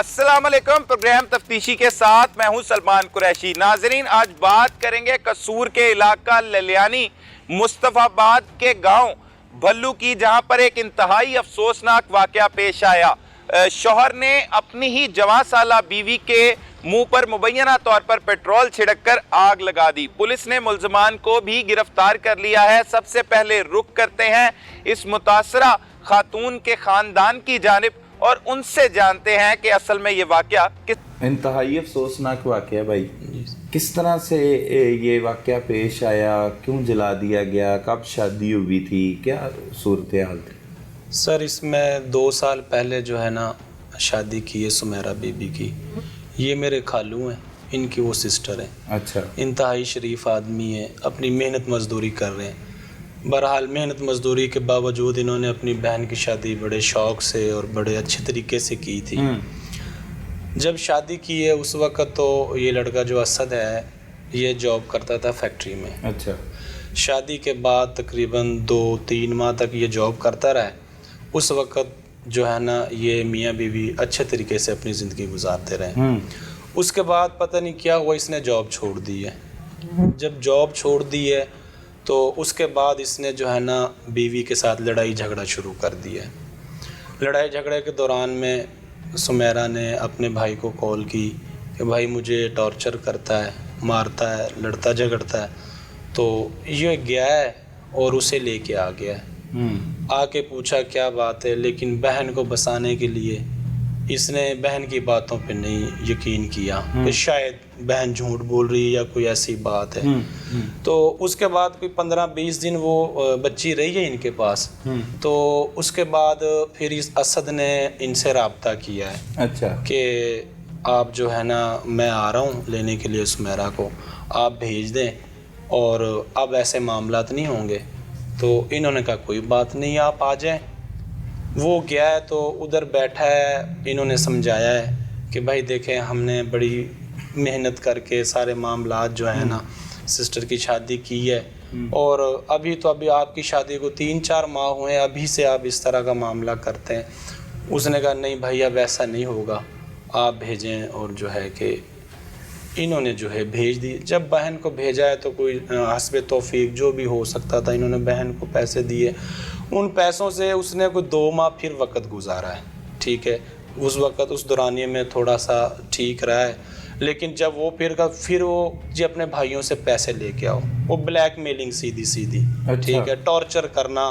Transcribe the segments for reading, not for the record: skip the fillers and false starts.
अस्सलाम वालेकुम। प्रोग्राम तफ्तीशी के साथ मैं हूं सलमान कुरैशी। नाजरीन, आज बात करेंगे कसूर के इलाका ललियानी मुस्तफाबाद के गांव भल्लू की, जहां पर एक इंतहाई अफसोसनाक वाकया पेश आया। शौहर ने अपनी ही जवां साला बीवी के मुंह पर मुबैना तौर पर पेट्रोल छिड़क कर आग लगा दी। पुलिस ने मुल्ज़मान को भी गिरफ्तार कर लिया है। सबसे पहले रुख करते हैं इस मुतासरा खातून के ख़ानदान की जानिब और उनसे जानते हैं कि असल में ये वाकया किस इंतहाई अफसोसनाक वाकया भाई, किस तरह से ये वाकया पेश आया, क्यों जला दिया गया, कब शादी हुई थी, क्या सूरत हाल थी? सर, इसमें 2 साल पहले जो है ना शादी की है सुमेरा बीबी की। ये मेरे खालू हैं, इनकी वो सिस्टर हैं। अच्छा। इंतहाई शरीफ आदमी है, अपनी मेहनत मजदूरी कर रहे हैं। बहरहाल मेहनत मजदूरी के बावजूद इन्होंने अपनी बहन की शादी बड़े शौक़ से और बड़े अच्छे तरीके से की थी। जब शादी की है उस वक़्त तो ये लड़का जो असद है ये जॉब करता था फैक्ट्री में। अच्छा। शादी के बाद तकरीबन 2-3 माह तक ये जॉब करता रहा। उस वक़्त जो है ना ये मियाँ बीवी अच्छे तरीके से अपनी ज़िंदगी गुजारते रहे। उसके बाद पता नहीं क्या हुआ, इसने जॉब छोड़ दी है। जब जॉब छोड़ दी है तो उसके बाद इसने जो है ना बीवी के साथ लड़ाई झगड़ा शुरू कर दिया। लड़ाई झगड़े के दौरान में सुमेरा ने अपने भाई को कॉल की कि भाई मुझे टॉर्चर करता है, मारता है, लड़ता झगड़ता है। तो ये गया है और उसे लेके आ गया है। आके पूछा क्या बात है, लेकिन बहन को बसाने के लिए इसने बहन की बातों पे नहीं यकीन किया कि शायद बहन झूठ बोल रही है या कोई ऐसी बात है। तो उसके बाद कोई 15-20 दिन वो बच्ची रही है इनके पास। तो उसके बाद फिर इस असद ने इनसे रब्ता किया है। अच्छा। कि आप जो है ना मैं आ रहा हूँ लेने के लिए सुमेरा को, आप भेज दें और अब ऐसे मामलात नहीं होंगे। तो इन्होंने कहा कोई बात नहीं, आप आ जाएं। वो गया है तो उधर बैठा है, इन्होंने समझाया है कि भाई देखें हमने बड़ी मेहनत करके सारे मामलात जो है ना सिस्टर की शादी की है और अभी आपकी शादी को 3-4 माह हुए हैं, अभी से आप इस तरह का मामला करते हैं। उसने कहा नहीं भाई अब ऐसा नहीं होगा, आप भेजें। और जो है कि इन्होंने जो है भेज दी। जब बहन को भेजा है तो कोई हस्बे तौफीक जो भी हो सकता था, इन्होंने बहन को पैसे दिए। उन पैसों से उसने कोई 2 माह फिर वक़्त गुजारा है। ठीक है, उस वक़्त उस दौरानिए में थोड़ा सा ठीक रहा है, लेकिन जब वो फिर वो जी अपने भाइयों से पैसे लेके आओ, वो ब्लैक मेलिंग सीधी। अच्छा। ठीक है, टॉर्चर करना।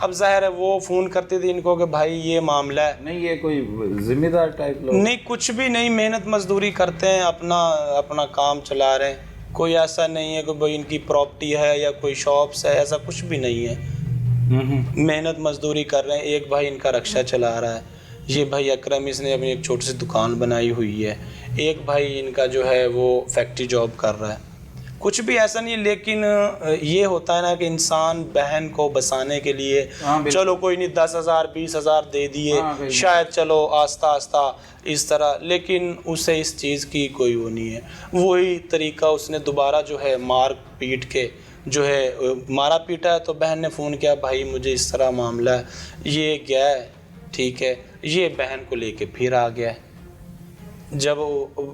अब ज़ाहिर है वो फ़ोन करते थे इनको कि भाई ये मामला है। नहीं, ये कोई जिम्मेदार टाइप लोग नहीं, कुछ भी नहीं, मेहनत मजदूरी करते हैं, अपना काम चला रहे हैं। कोई ऐसा नहीं है कि भाई इनकी प्रॉपर्टी है या कोई शॉप्स है, ऐसा कुछ भी नहीं है। मेहनत मजदूरी कर रहे हैं। एक भाई इनका रक्षा चला रहा है, ये भाई अकरम, इसने अपनी एक छोटी सी दुकान बनाई हुई है। एक भाई इनका जो है वो फैक्ट्री जॉब कर रहा है। कुछ भी ऐसा नहीं, लेकिन ये होता है ना कि इंसान बहन को बसाने के लिए चलो कोई नहीं 10,000 20,000 दे दिए, शायद चलो आस्ता आस्ता इस तरह, लेकिन उसे इस चीज़ की कोई वो नहीं है। वही तरीका उसने दोबारा जो है मार पीट के जो है मारा पीटा है। तो बहन ने फ़ोन किया भाई मुझे इस तरह मामला है, ये गया है। ठीक है, ये बहन को लेके फिर आ गया। जब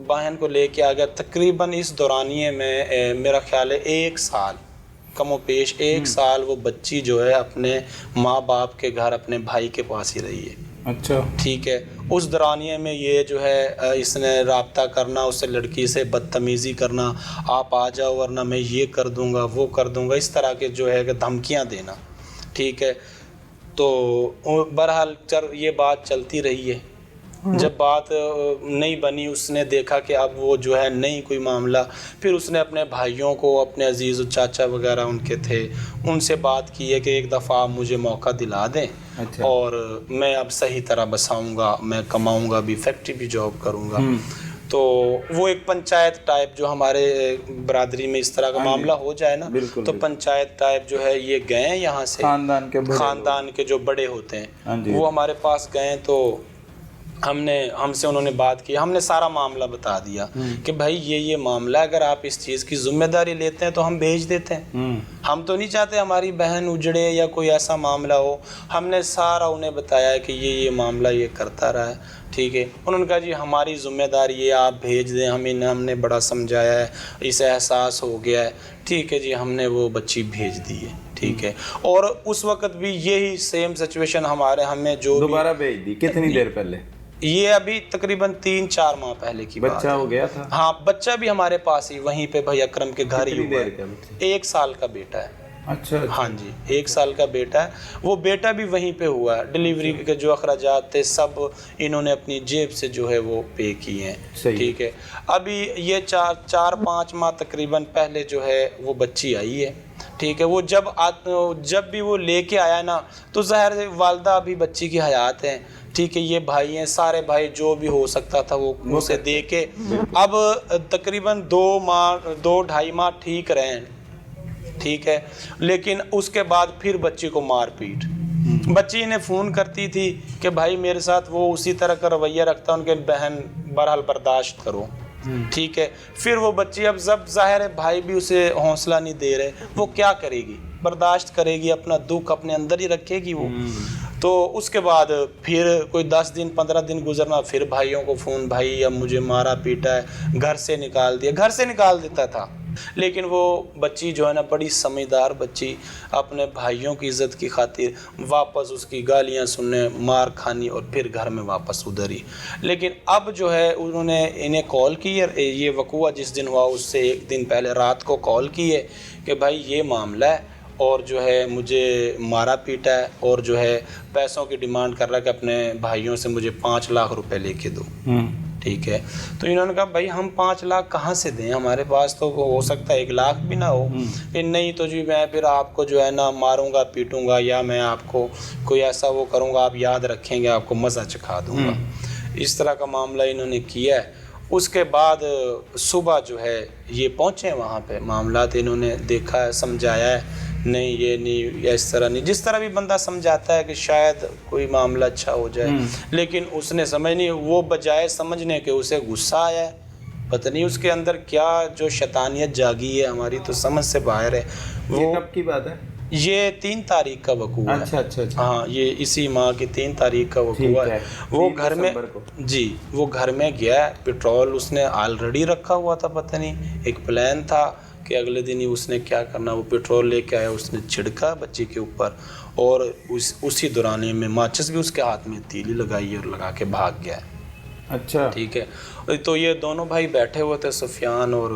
बहन को लेके आ गया तकरीबन इस दौरानिए में मेरा ख्याल है 1 साल कमोपेश 1 साल वो बच्ची जो है अपने माँ बाप के घर अपने भाई के पास ही रही है। अच्छा। ठीक है, उस दौरानिए में ये जो है इसने रब्ता करना, उससे लड़की से बदतमीज़ी करना, आप आ जाओ वरना मैं ये कर दूंगा वो कर दूंगा, इस तरह के जो है कि धमकियाँ देना। ठीक है, तो बहरहाल ये बात चलती रही है। जब बात नहीं बनी, उसने देखा कि अब वो जो है नहीं कोई मामला, फिर उसने अपने भाइयों को, अपने अजीज़ चाचा वगैरह उनके थे, उनसे बात की है कि एक दफ़ा आप मुझे मौका दिला दें। अच्छा। और मैं अब सही तरह बसाऊंगा, मैं कमाऊंगा भी, फैक्ट्री भी जॉब करूंगा। तो वो एक पंचायत टाइप जो हमारे बरादरी में इस तरह का मामला हो जाए ना, तो पंचायत टाइप जो है ये गए यहाँ से, खानदान के जो बड़े होते हैं वो हमारे पास गए। तो ہم سے انہوں نے بات کی, ہم نے سارا معاملہ بتا دیا کہ بھائی یہ معاملہ, اگر آپ اس چیز کی ذمہ داری لیتے ہیں تو ہم بھیج دیتے ہیں, ہم تو نہیں چاہتے ہماری بہن اجڑے یا کوئی ایسا معاملہ ہو. ہم نے سارا انہیں بتایا کہ یہ معاملہ یہ کرتا رہا ہے, ٹھیک ہے. انہوں نے کہا جی ہماری ذمہ داری یہ آپ بھیج دیں, ہم نے بڑا سمجھایا ہے, اسے احساس ہو گیا ہے, ٹھیک ہے جی. ہم نے وہ بچی بھیج دی ہے, ٹھیک ہے. اور اس وقت بھی یہی سیم سچویشن ہمیں جو دوبارہ بھیج دی. کتنی دیر پہلے؟ یہ ابھی تقریباً 3-4 ماہ پہلے کی بات ہے. بچہ ہو گیا تھا؟ ہاں, بچہ بھی ہمارے پاس ہی وہیں پہ بھائی اکرم کے گھر ہی ہوا ہے. 1 سال کا بیٹا ہے. اچھا. ہاں جی, 1 سال کا بیٹا ہے. وہ بیٹا بھی وہیں پہ ہوا ہے. ڈیلیوری کے جو اخراجات تھے سب انہوں نے اپنی جیب سے جو ہے وہ پے کیے ہیں, ٹھیک ہے. ابھی یہ 4-5 ماہ تقریباً پہلے جو ہے وہ بچی آئی ہے, ٹھیک ہے. وہ جب بھی وہ لے کے آیا نا تو ظاہر ہے والدہ ابھی بچی کی حیات ہیں, ٹھیک ہے. یہ بھائی ہیں, سارے بھائی جو بھی ہو سکتا تھا وہ اسے دے کے. اب تقریباً 2-2.5 ماہ ٹھیک رہے ہیں, ٹھیک ہے. لیکن اس کے بعد پھر بچی کو مار پیٹ. بچی نے فون کرتی تھی کہ بھائی میرے ساتھ وہ اسی طرح کا رویہ رکھتا, ان کے بہن بہرحال برداشت کرو, ٹھیک ہے. پھر وہ بچی اب ظاہر ہے بھائی بھی اسے حوصلہ نہیں دے رہے, وہ کیا کرے گی, برداشت کرے گی, اپنا دکھ اپنے اندر ہی رکھے گی وہ. تو اس کے بعد پھر کوئی 10 دن 15 دن گزرنا, پھر بھائیوں کو فون, بھائی اب مجھے مارا پیٹا ہے, گھر سے نکال دیا. گھر سے نکال دیتا تھا, لیکن وہ بچی جو ہے نا بڑی سمجھدار بچی, اپنے بھائیوں کی عزت کی خاطر واپس اس کی گالیاں سننے, مار کھانی, اور پھر گھر میں واپس ادھر ہی. لیکن اب جو ہے انہوں نے انہیں کال کی ہے, یہ وقوع جس دن ہوا اس سے 1 دن پہلے رات کو کال کی ہے کہ بھائی یہ معاملہ ہے, اور جو ہے مجھے مارا پیٹا ہے, اور جو ہے پیسوں کی ڈیمانڈ کر رہا ہے کہ اپنے بھائیوں سے مجھے 5 لاکھ روپے لے کے دو, ٹھیک ہے. تو انہوں نے کہا بھائی ہم 5 لاکھ کہاں سے دیں, ہمارے پاس تو ہو سکتا ہے 1 لاکھ بھی نہ ہو. کہ نہیں تو جی میں پھر آپ کو جو ہے نا ماروں گا, پیٹوں گا, یا میں آپ کو کوئی ایسا وہ کروں گا, آپ یاد رکھیں گے, آپ کو مزہ چکھا دوں گا. اس طرح کا معاملہ انہوں نے کیا ہے. اس کے بعد صبح جو ہے یہ پہنچے وہاں پہ, معاملات انہوں نے دیکھا ہے, سمجھایا ہے, نہیں یہ نہیں, یا اس طرح نہیں, جس طرح بھی بندہ سمجھاتا ہے کہ شاید کوئی معاملہ اچھا ہو جائے. لیکن اس نے سمجھ نہیں, وہ بجائے سمجھنے کے اسے غصہ آیا ہے, پتہ نہیں اس کے اندر کیا جو شیطانیت جاگی ہے, ہماری تو سمجھ سے باہر ہے. وہ کب کی بات ہے؟ یہ 3 تاریخ کا وقوع ہے. اچھا. ہاں, یہ اسی ماہ کی 3 تاریخ کا وقوع ہے. وہ گھر میں, جی وہ گھر میں گیا, پیٹرول اس نے آلریڈی رکھا ہوا تھا, پتہ نہیں ایک پلان تھا کہ اگلے دن ہی اس نے کیا کرنا. وہ پیٹرول لے کے آیا, اس نے چھڑکا بچی کے اوپر, اور اسی دوران میں ماچس بھی اس کے ہاتھ میں تیلی لگائی اور لگا کے بھاگ گیا. اچھا, ٹھیک ہے. تو یہ دونوں بھائی بیٹھے ہوئے تھے, سفیان اور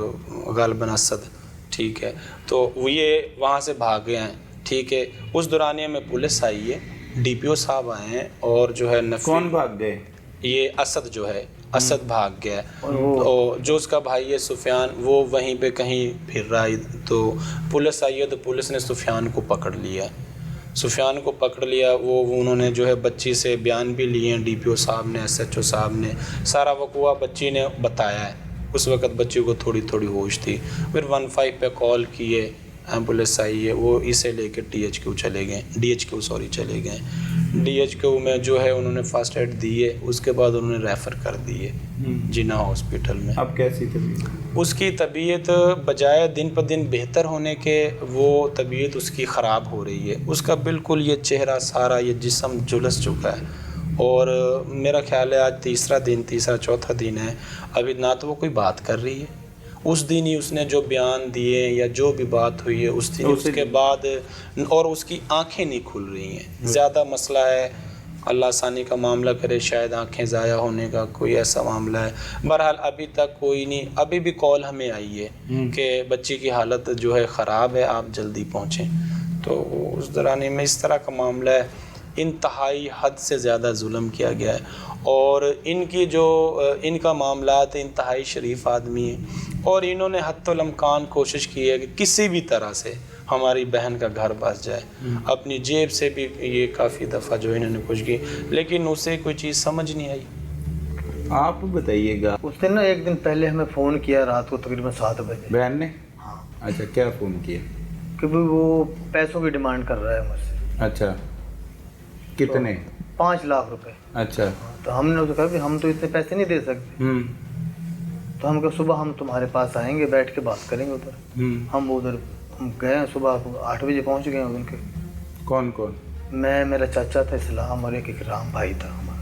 غالباً اسد, ٹھیک ہے. تو وہ یہ وہاں سے بھاگ گئے ہیں, ٹھیک ہے. اس دورانیے میں پولیس آئی ہے, DPO صاحب آئے ہیں, اور جو ہے کون بھاگ گئے؟ یہ اسد جو ہے, اسد بھاگ گیا ہے. اور جو اس کا بھائی ہے سفیان, وہ وہیں پہ کہیں پھر رہا ہے. تو پولیس آئی ہے, تو پولیس نے سفیان کو پکڑ لیا. وہ انہوں نے جو ہے بچی سے بیان بھی لیے ہیں, DPO صاحب نے, SHO صاحب نے. سارا وقوع بچی نے بتایا ہے. اس وقت بچی کو تھوڑی ہوش تھی. پھر 15 پہ کال کیے, ایمبولینس آئی ہے, وہ اسے لے کے DHQ چلے گئے. DHQ میں جو ہے انہوں نے فرسٹ ایڈ دی ہے, اس کے بعد انہوں نے ریفر کر دی ہے جنا ہاسپٹل میں. اب کیسی طبیعت؟ اس کی طبیعت بجائے دن پر دن بہتر ہونے کے, وہ طبیعت اس کی خراب ہو رہی ہے. اس کا بالکل یہ چہرہ سارا, یہ جسم جھلس چکا ہے. اور میرا خیال ہے آج تیسرا چوتھا دن ہے, ابھی نہ تو وہ کوئی بات کر رہی ہے. اس دن ہی اس نے جو بیان دیے یا جو بھی بات ہوئی ہے اس دن, اس کے بعد, اور اس کی آنکھیں نہیں کھل رہی ہیں. زیادہ مسئلہ ہے, اللہ ثانی کا معاملہ کرے, شاید آنکھیں ضائع ہونے کا کوئی ایسا معاملہ ہے. بہرحال ابھی تک کوئی نہیں. ابھی بھی کال ہمیں آئی ہے کہ بچی کی حالت جو ہے خراب ہے, آپ جلدی پہنچیں. تو اس دوران میں اس طرح کا معاملہ ہے. انتہائی حد سے زیادہ ظلم کیا گیا ہے, اور ان کا معاملات انتہائی شریف آدمی ہیں, اور انہوں نے حتی الامکان کوشش کی ہے کہ کسی بھی طرح سے ہماری بہن کا گھر بس جائے. اپنی جیب سے بھی یہ کافی دفعہ جو انہوں نے کوشش کی, لیکن اسے کوئی چیز سمجھ نہیں آئی. آپ بتائیے گا. اس نے نا 1 دن پہلے ہمیں فون کیا رات کو تقریباً 7 بجے. بہن نے؟ اچھا, کیا فون کیا؟ کہ وہ پیسوں کی ڈیمانڈ کر رہا ہے مجھ سے. اچھا, کتنے؟ 5 लाख रुपए। अच्छा। तो हमने तो कहा भी हम तो इतने पैसे नहीं दे सकते। तो हम कहा सुबह हम तुम्हारे पास आएंगे, बैठ के बात करेंगे उधर। हम उधर गए, सुबह 8 बजे पहुंच गए उनके। कौन कौन? मैं, मेरा चाचा था इस्लाम और एक इकराम भाई था हमारा।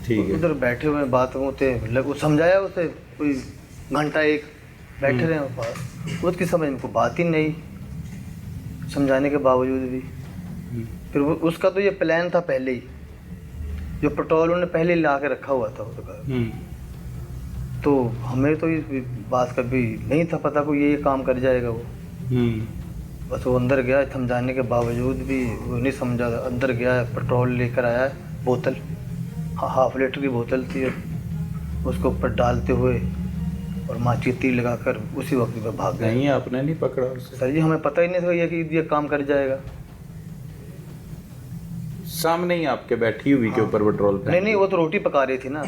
ठीक है। उधर बैठे हुए बात होते वो समझाया उसे, कोई घंटा एक बैठे रहे पास, उसकी समझ में कोई बात ही नहीं, समझाने के बावजूद भी। फिर उसका तो ये प्लान था पहले ही, जो पेट्रोल उन्होंने पहले ही ला के रखा हुआ था उसका। तो हमें तो इस बात का भी नहीं था पता को ये काम कर जाएगा वो। बस वो अंदर गया, समझाने के बावजूद भी वो नहीं समझा। अंदर गया, पेट्रोल लेकर आया, बोतल, 1/2 लीटर की बोतल थी, उसको ऊपर डालते हुए और माची तीर लगाकर उसी वक्त में भाग गए। नहीं, आपने नहीं पकड़ा उसे? सर जी हमें पता ही नहीं था ये कि ये काम कर जाएगा। सामने ही आपके बैठी हुई के ऊपर पेट्रोल नहीं नहीं, वो तो रोटी पका रही थी ना।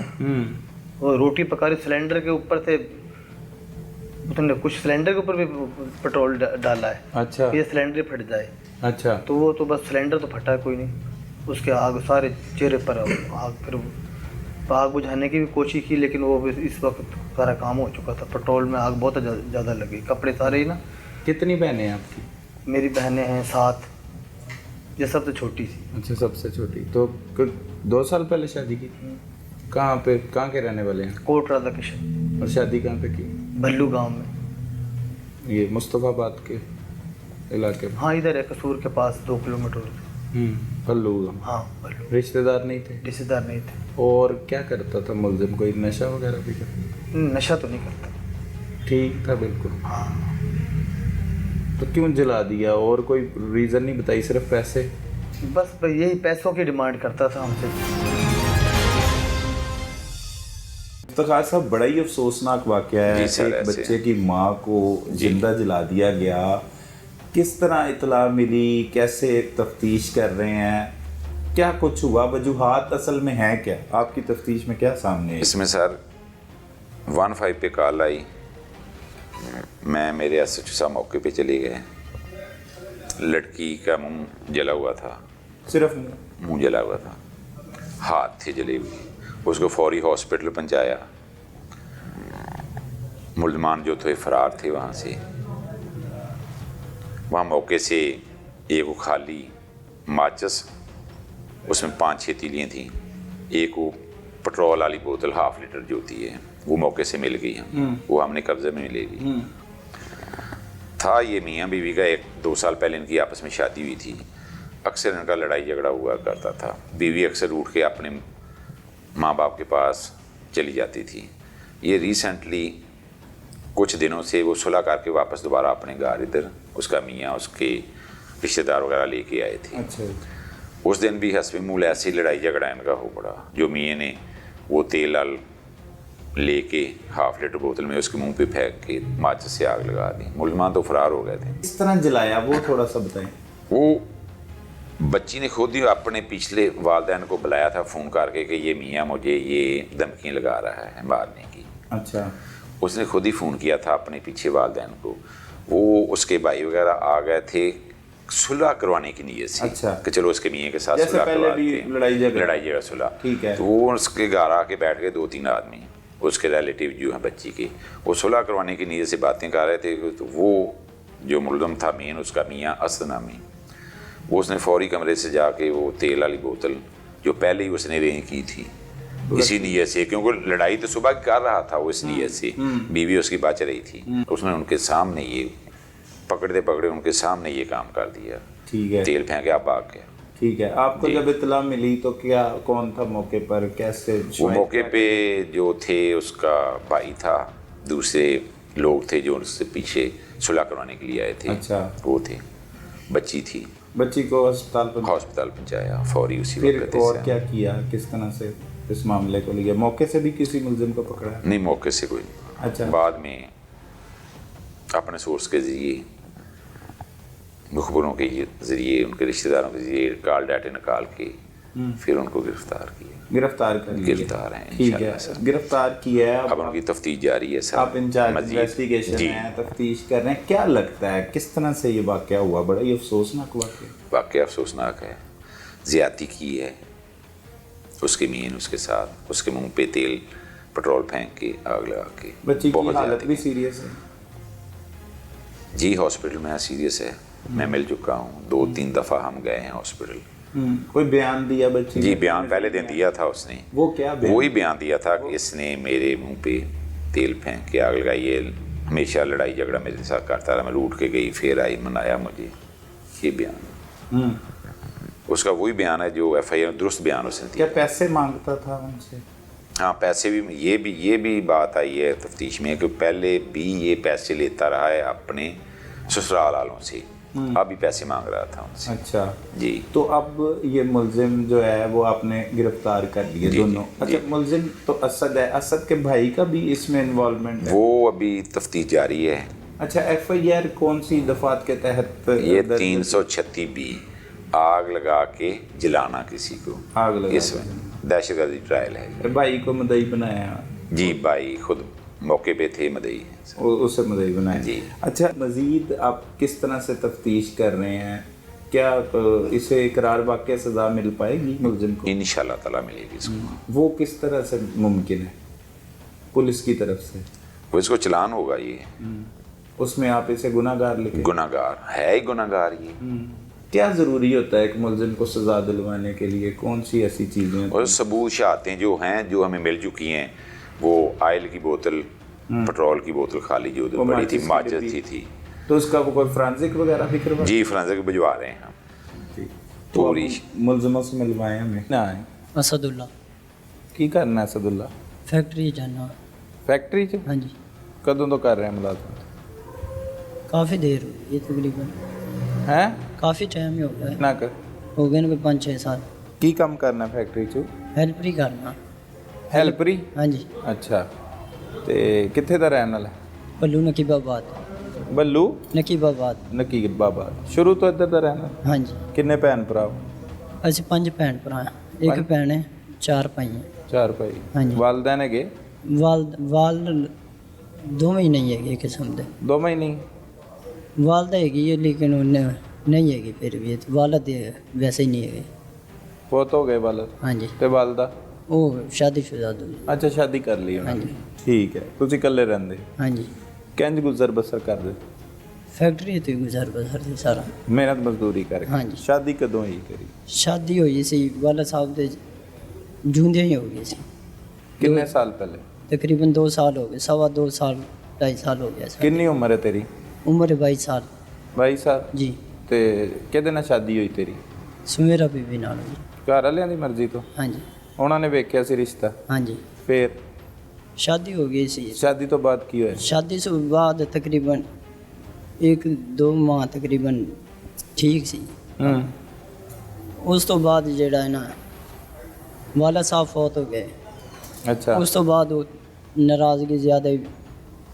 वो रोटी पका रही, सिलेंडर के ऊपर थे, उसने कुछ सिलेंडर के ऊपर भी पेट्रोल डाला है। अच्छा। ये सिलेंडर फट जाए। अच्छा। तो वो तो बस सिलेंडर तो फटा कोई नहीं, उसके आग सारे चेहरे पर आग। फिर आग बुझाने की भी कोशिश की, लेकिन वो इस वक्त सारा काम हो चुका था। पेट्रोल में आग बहुत ज़्यादा लगी, कपड़े सारे ही ना। कितनी बहनें हैं आपकी? मेरी बहनें हैं 7, ये सबसे छोटी सी। अच्छा, सबसे छोटी। तो 2 साल पहले शादी की? कहाँ पे, कहाँ के रहने वाले हैं? कोट राधा किशन। और शादी कहाँ पे की? भल्लू गांव में। ये मुस्तफाबाद के इलाके में? हाँ, इधर है, कसूर के पास 2 किलोमीटर। भल्लू। हाँ, भल्लू। रिश्तेदार नहीं थे? रिश्तेदार नहीं थे। और क्या करता था मुलजिम? कोई नशा वगैरह भी करता? नशा तो नहीं करता। ठीक था बिल्कुल। हाँ। तो क्यों जला दिया? और कोई रीज़न नहीं बताई, सिर्फ पैसे? बस यही पैसों की डिमांड करता था हमसे। इफ्तिखार साहब, बड़ा ही अफसोसनाक वाक़या है कि एक बच्चे की माँ को जिंदा जला दिया गया। किस तरह इतला मिली, कैसे तफ्तीश कर रहे हैं, क्या कुछ हुआ, वजूहात असल में है क्या? आपकी तफ्तीश में क्या सामने है? इसमें सर 15 पे कॉल आई, मैं मेरे SHO साहब मौके पे चले गए। लड़की का मुंह जला हुआ था, सिर्फ मुंह जला हुआ था, हाथ थे जले हुए। उसको फौरी हॉस्पिटल पहुंचाया। मुल्ज़मान जो थे फरार थे वहाँ से। वहाँ मौके से एक खाली माचिस, उसमें 5-6 तीलियाँ थीं, एक वो पेट्रोल वाली बोतल 1/2 लीटर जो होती है वो मौके से मिल गई। वो हमने कब्जे में ले ली। था ये मियाँ बीवी का 1-2 साल पहले इनकी आपस में शादी हुई थी। अक्सर इनका लड़ाई झगड़ा हुआ करता था। बीवी अक्सर उठ के अपने माँ बाप के पास चली जाती थी। ये रिसेंटली कुछ दिनों से वो सुलह करके वापस दोबारा अपने घर इधर उसका मियाँ उसके रिश्तेदार वगैरह लेके आए थे। अच्छा। उस दिन भी हस्बी मूल ऐसी लड़ाई झगड़ा इनका हो पड़ा। जो मियाँ ने वो तेल लेके 1/2 लीटर बोतल में उसके मुंह पे फेंक के माचिस से आग लगा दी। मुल्ज़मान तो फरार हो गए थे। किस तरह जलाया वो थोड़ा सा बताएं। वो बच्ची ने खुद ही अपने पिछले वालिदैन को बुलाया था फ़ोन करके कि ये मियाँ मुझे ये धमकी लगा रहा है मारने की। अच्छा। उसने खुद ही फ़ोन किया था अपने पीछे वालिदैन को। वो उसके भाई वगैरह आ गए थे सुलह करवाने की नीयत से। अच्छा। कि चलो उसके मियाँ के साथ जैसे सुलह पहले भी लड़ाई झगड़ा सुलह। ठीक है। तो वो उसके घर आके बैठ गए 2-3 आदमी, उसके रिलेटिव जो हैं बच्ची के। वो सुलह करवाने की नीयत से बातें कर रहे थे। तो वो जो मुल्ज़म था मेन, उसका मियाँ असद नामी, वो उसने फौरी कमरे से जाके वो तेल वाली बोतल जो पहले ही उसने रेंज की थी इसी नीयत से, क्योंकि लड़ाई तो सुबह कर रहा था वो इस नीयत से, बीवी उसकी बच रही थी, उसने उनके सामने ये पकड़ते पकड़े उनके सामने ये काम कर दिया। ठीक है। तेल फेंके आप भाग गया। ठीक है। आपको जब इत्तला मिली तो क्या, कौन था मौके पर, कैसे? वो मौके पे जो थे उसका भाई था, दूसरे लोग थे जो उससे पीछे सुलह करवाने के लिए आए थे। अच्छा। वो थे, बच्ची थी, बच्ची को अस्पताल पहुंचाया फौरी उसी फिर वक्त। और क्या किया, किस तरह से इस मामले को लिया? मौके से भी किसी मुल्जिम को पकड़ा? नहीं, मौके से कोई नहीं। अच्छा। बाद में अपने सोर्स के जरिए, मुखबरों के जरिए, उनके रिश्तेदारों के जरिए कॉल डाटे निकाल के फिर उनको गिरफ्तार किया। गिरफ्तार कर लिया? गिरफ्तार हैं ठीक है, इंशाअल्लाह। गिरफ्तार किया है। अब उनकी तफ्तीश जारी है सर। आप इंचार्ज मजीद। इन्वेस्टिगेशन जी। हैं, तफ्तीश कर रहे हैं। क्या लगता है किस तरह से ये वाकया हुआ? बड़ा ही अफसोसनाक वाकया। वाकया अफसोसनाक है, ज़्यादती की है, उसकी मीन उसके साथ, उसके मुंह पे तेल पेट्रोल फेंक के आग लगा के। बच्ची की बहुत हालत ज़्यादा भी सीरियस है? जी हॉस्पिटल में सीरियस है, मैं मिल चुका हूँ, 2-3 दफ़ा हम गए हैं हॉस्पिटल। कोई बयान दिया बच्ची जी ने? बयान पहले दिन दिया था उसने, वो क्या बयान? वही बयान दिया था कि इसने मेरे मुंह पे तेल फेंक के आग लगाई है, हमेशा लड़ाई झगड़ा मेरे साथ करता रहा, मैं लूट के गई फिर आई मनाया मुझे, ये बयान उसका वही बयान है जो FIR दुरुस्त बयान उसने क्या दिया। पैसे मांगता था उनसे? हाँ पैसे भी, ये भी बात आई है तफ्तीश में कि पहले भी ये पैसे लेता रहा है अपने ससुराल वालों से, अभी पैसे मांग रहा था उनसे। अच्छा जी तो अब ये मुलजिम जो है वो आपने गिरफ्तार कर लिए जी, दोनों? जी, अच्छा मुलजिम तो असद है, असद के भाई का भी इसमें इन्वॉल्वमेंट है? वो अभी तफ्तीश जारी है। अच्छा FIR कौन सी दफात के तहत? ये दर्ज- 336B आग लगा के जलाना किसी को, आग लगा इसमें दहशतगर्दी ट्रायल है। भाई को मदई बनाया? जी भाई खुद मौके पे थे मदई। उसे मदई बनाया जी। अच्छा मजीद आप किस तरह से तफ्तीश कर रहे हैं? क्या इसे इकरार वाक़या सज़ा मिल पाएगी मुलजिम को? इंशाल्लाह ताला मिलेगी इसको। वो किस तरह से मुमकिन है पुलिस की तरफ से? वो इसको चलान होगा, ये उसमें आप इसे गुनाहगार लिखे? गुनाहगार है ही गुनाहगार ये। क्या ज़रूरी होता है कि मुलजिम को सज़ा दिलवाने के लिए? कौन सी ऐसी चीज़ें? और सबूत शहादतें जो हैं जो हमें मिल चुकी हैं, वो ऑयल की बोतल, पेट्रोल की बोतल खाली जो वो उधर पड़ी थी, माचिस की माचिस डब्बी। थी। तो उसका वो कोई फ्रांसिक वगैरह भी करवा? जी फोरेंसिक भिजवा रहे हैं हम ठीक। तो पूरी। अब मुलजिमों से मिलवाएं हमें ना आए असदुल्ला की करना है सदुल्ला? फैक्ट्री जाना। फैक्ट्री च हाँ जी कदों तो कर रहे हैं मुलाजमत? काफ़ी देर हो गई तकरीबन, हैं काफ़ी टाइम ही हो गया है। ना कर हो गए ना 5-6 साल। की काम करना फैक्ट्री ਚ? हेल्प ही करना। ਹੈਲਪਰੀ? हाँ जी ਅੱਛਾ ਤੇ ਕਿੱਥੇ ਦਾ ਰਹਿਣ ਵਾਲਾ? पल्लू नकीबाबाद। ਬੱਲੂ नकीबाबाद। ਨਕੀਬਾਬਾਦ। ਸ਼ੁਰੂ ਤੋਂ ਇੱਧਰ ਦਾ ਰਹਿਣਾ? हाँ जी ਕਿੰਨੇ ਭੈਣ ਭਰਾ ਹੋ? ਅਸੀਂ 5 ਭੈਣ ਭਰਾ ਹਾਂ, ਇੱਕ ਭੈਣ ਹੈ, 4 ਭਾਈ ਹੈ। 4 ਭਾਈ। ਹਾਂਜੀ। ਵਾਲਦੈਨ ਹੈਗੇ? ਵਾਲ ਦੋਵੇਂ ਹੀ ਨਹੀਂ ਹੈਗੇ ਕਿਸਮ ਦੇ। ਦੋਵੇਂ ਹੀ ਨਹੀਂ? ਵਾਲਦਾ ਹੈਗੀ ਹੈ ਲੇਕਿਨ ਉਹ ਨਹੀਂ ਹੈਗੀ ਫਿਰ ਵੀ, ਵਾਲਦ ਵੈਸੇ ਹੀ ਨਹੀਂ ਹੈਗੇ। ਬਹੁਤ ਹੋ ਗਏ ਵਾਲਦ? ਹਾਂਜੀ ਤੇ ਵਾਲਦਾ? ਉਹ ਸ਼ਾਦੀशुदा ਦੋ। ਅੱਛਾ ਸ਼ਾਦੀ ਕਰ ਲਈ ਉਹਨਾਂ ਨੇ? ਹਾਂਜੀ। ਠੀਕ ਹੈ ਤੁਸੀਂ ਇਕੱਲੇ ਰਹਿੰਦੇ? ਹਾਂਜੀ ਕਿੰਜ ਗੁਜ਼ਰ ਬਸਰ ਕਰਦੇ? ਫੈਕਟਰੀ ਤੇ ਗੁਜ਼ਰ ਬਸਰ ਸੀ ਸਾਰਾ। ਮਿਹਨਤ ਮਜ਼ਦੂਰੀ ਕਰਕੇ? ਹਾਂਜੀ। ਸ਼ਾਦੀ ਕਦੋਂ ਹੀ ਕਰੀ? ਸ਼ਾਦੀ ਹੋਈ ਸੀ ਵਾਲਾ ਸਾਹਿਬ ਦੇ ਜੂੰਦੇ ਹੀ ਹੋ ਗਈ ਸੀ, ਕਿੰਨੇ ਸਾਲ ਪਹਿਲੇ? ਤਕਰੀਬਨ 2 ਸਾਲ ਹੋ ਗਏ, 2.5 ਸਾਲ 2.5 ਸਾਲ ਹੋ ਗਿਆ ਸੀ। ਕਿੰਨੀ ਉਮਰ ਹੈ ਤੇਰੀ? ਉਮਰ ਹੈ 22 ਸਾਲ 22 ਸਾਲ? ਜੀ। ਤੇ ਕਿਹਦੇ ਨਾਲ ਸ਼ਾਦੀ ਹੋਈ ਤੇਰੀ? ਸੁਮੇਰਾ ਬੀਬੀ ਨਾਲ ਜੀ। ਘਰ ਵਾਲਿਆਂ ਦੀ ਮਰਜ਼ੀ ਤੋਂ? ਹਾਂਜੀ ਉਹਨਾਂ ਨੇ ਵੇਖਿਆ ਸੀ ਰਿਸ਼ਤਾ? ਹਾਂਜੀ ਫਿਰ शादी हो गई सी। शादी तो बाद की है? शादी से बाद तकरीबन 1-2 माह तकरीबन ठीक सी। उस तो बाद जेड़ा है ना वाला साहब फौत हो गए। अच्छा। उस तो बाद नाराज़गी ज़्यादा,